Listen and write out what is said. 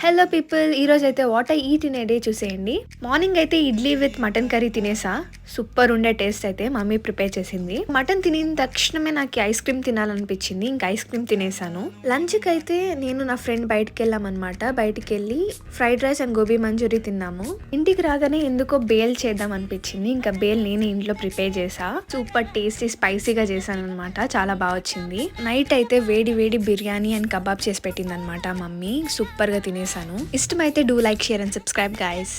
Hello people, ఈరోజు అయితే what I eat in a day చూసేయండి. మార్నింగ్ అయితే ఇడ్లీ విత్ మటన్ కర్రీ తినేసా. సూపర్ ఉండే టేస్ట్ అయితే మమ్మీ ప్రిపేర్ చేసింది. మటన్ తినిన తక్షణమే నాకు ఐస్ క్రీమ్ తినాలనిపించింది. ఇంకా ఐస్ క్రీమ్ తినేసాను. లంచ్కి అయితే నేను నా ఫ్రెండ్ బయటకు వెళ్ళామన్నమాట. బయటికి వెళ్ళి fried rice and gobi manchurian తిన్నాము. ఇంటికి రాగానే ఎందుకో బేల్ చేద్దాం అనిపించింది. ఇంకా బేల్ నేను ఇంట్లో ప్రిపేర్ చేసా. సూపర్ టేస్టీ స్పైసీగా చేశాను అనమాట. చాలా బాగా వచ్చింది. నైట్ అయితే వేడి వేడి బిర్యానీ అండ్ కబాబ్ చేసి పెట్టింది అనమాట మమ్మీ. సూపర్ గా తినేసాను. ఇష్టమైతే do like, share and subscribe guys.